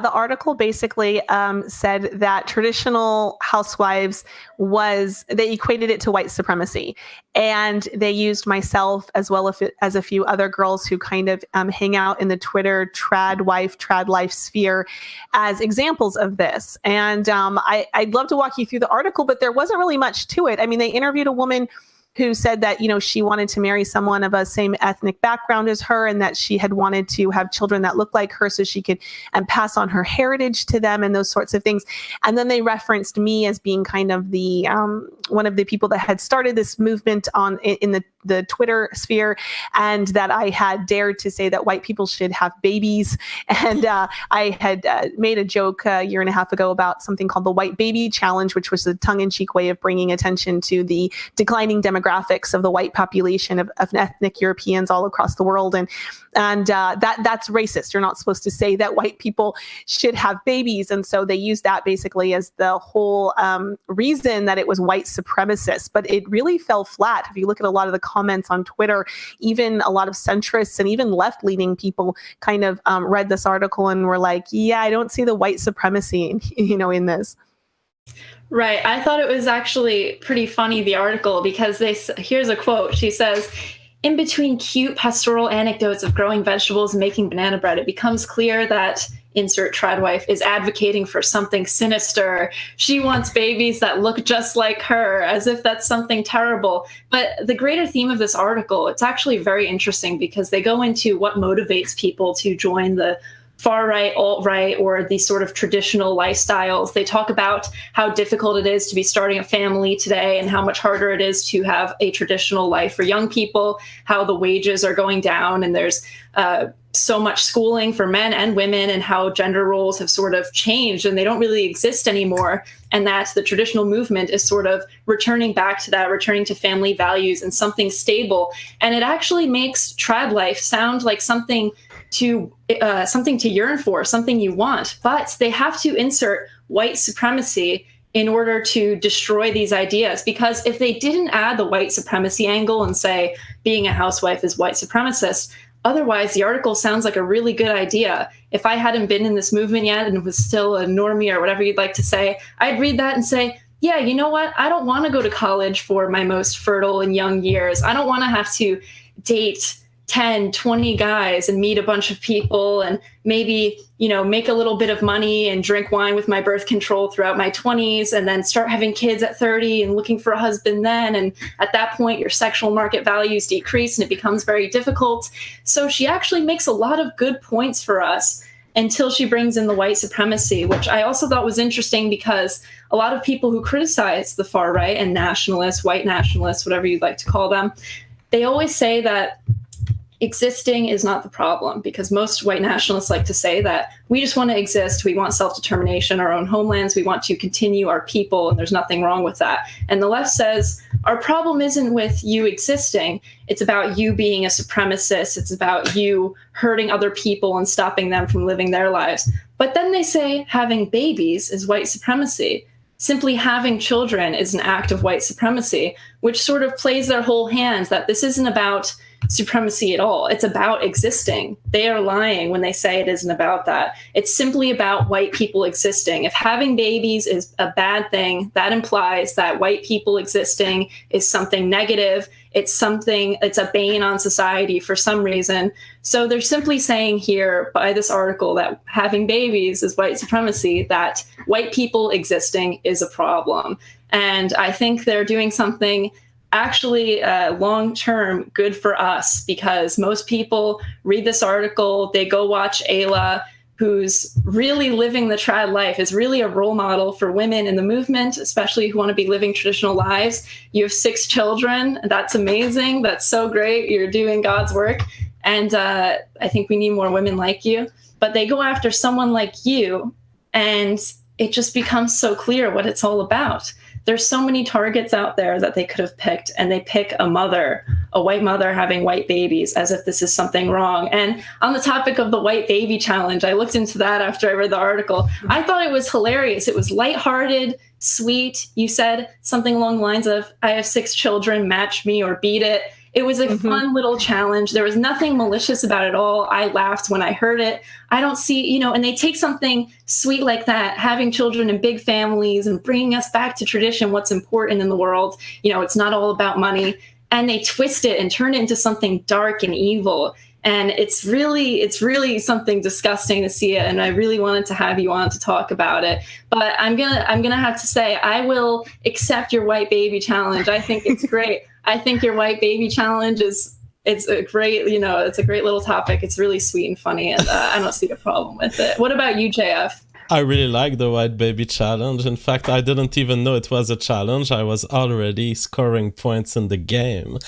The article basically said that traditional housewives they equated it to white supremacy. And they used myself as well as a few other girls who kind of hang out in the Twitter trad life sphere as examples of this. And I'd love to walk you through the article, but there wasn't really much to it. I mean, they interviewed a woman who said that, she wanted to marry someone of a same ethnic background as her, and that she had wanted to have children that looked like her so she could pass on her heritage to them and those sorts of things. And then they referenced me as being kind of the one of the people that had started this movement in the Twitter sphere, and that I had dared to say that white people should have babies. And I had made a joke a year and a half ago about something called the White Baby Challenge, which was a tongue-in-cheek way of bringing attention to the declining demographics of the white population of ethnic Europeans all across the world. And that's racist. You're not supposed to say that white people should have babies. And so they used that basically as the whole reason that it was white supremacist. But it really fell flat. If you look at a lot of the comments on Twitter, even a lot of centrists and even left-leaning people kind of read this article and were like, yeah, I don't see the white supremacy, in this. Right. I thought it was actually pretty funny, the article, because here's a quote. She says, "In between cute pastoral anecdotes of growing vegetables and making banana bread, it becomes clear that insert tradwife is advocating for something sinister. She wants babies that look just like her, as if that's something terrible." But the greater theme of this article, it's actually very interesting because they go into what motivates people to join the far right, alt right, or these sort of traditional lifestyles. They talk about how difficult it is to be starting a family today and how much harder it is to have a traditional life for young people, how the wages are going down and there's so much schooling for men and women, and how gender roles have sort of changed and they don't really exist anymore. And that the traditional movement is sort of returning back to that, returning to family values and something stable. And it actually makes trad life sound like something to yearn for, something you want. But they have to insert white supremacy in order to destroy these ideas. Because if they didn't add the white supremacy angle and say being a housewife is white supremacist, otherwise the article sounds like a really good idea. If I hadn't been in this movement yet and was still a normie or whatever you'd like to say, I'd read that and say, yeah, you know what? I don't want to go to college for my most fertile and young years. I don't want to have to date 10, 20 guys and meet a bunch of people and maybe, make a little bit of money and drink wine with my birth control throughout my 20s and then start having kids at 30 and looking for a husband then. And at that point, your sexual market values decrease and it becomes very difficult. So she actually makes a lot of good points for us until she brings in the white supremacy, which I also thought was interesting because a lot of people who criticize the far right and nationalists, white nationalists, whatever you'd like to call them, they always say that existing is not the problem, because most white nationalists like to say that we just want to exist. We want self-determination, our own homelands. We want to continue our people, and there's nothing wrong with that. And the left says our problem isn't with you existing. It's about you being a supremacist. It's about you hurting other people and stopping them from living their lives. But then they say having babies is white supremacy. Simply having children is an act of white supremacy, which sort of plays their whole hand that this isn't about supremacy at all. It's about existing. They are lying when they say it isn't about that. It's simply about white people existing. If having babies is a bad thing, that implies that white people existing is something negative. It's a bane on society for some reason. So they're simply saying here by this article that having babies is white supremacy, that white people existing is a problem. And I think they're doing something actually long-term good for us, because most people read this article, they go watch Ayla, who's really living the trad life, is really a role model for women in the movement, especially who want to be living traditional lives. You have 6 children. That's amazing. That's so great. You're doing God's work. And I think we need more women like you. But they go after someone like you, and it just becomes so clear what it's all about. There's so many targets out there that they could have picked, and they pick a white mother having white babies as if this is something wrong. And on the topic of the white baby challenge, I looked into that after I read the article. I thought it was hilarious. It was lighthearted, sweet. You said something along the lines of, I have 6 children, match me or beat it. It was a fun little challenge. There was nothing malicious about it at all. I laughed when I heard it. I don't see, and they take something sweet like that, having children in big families and bringing us back to tradition, what's important in the world. It's not all about money. And they twist it and turn it into something dark and evil. And it's really something disgusting to see it. And I really wanted to have you on to talk about it. But I'm gonna have to say, I will accept your white baby challenge. I think it's great. I think your white baby challenge it's a great little topic. It's really sweet and funny, and I don't see a problem with it. What about you, JF? I really like the white baby challenge. In fact, I didn't even know it was a challenge. I was already scoring points in the game.